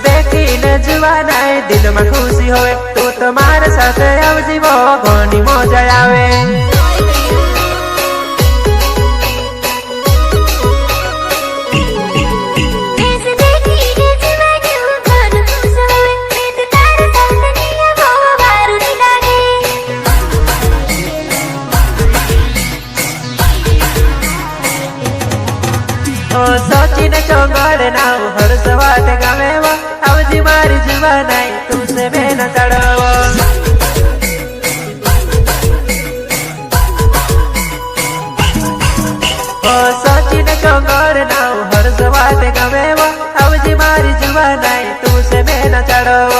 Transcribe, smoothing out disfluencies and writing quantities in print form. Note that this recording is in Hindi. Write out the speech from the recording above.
देखीने जुवानाय दिल में खुशी होवे तू तुम्हारे साथ आवजी वो घणी मजा आवे। सचिन चौंगड़ नाव हर्ष वाट गावे आवजी मारी जुवानाय तुसे बेन चढ़ावो। सचिन चौंगड़ नाव हर्ष वाट गावे आवजी मारी जुवानाय तुसे बेन चढ़ावो।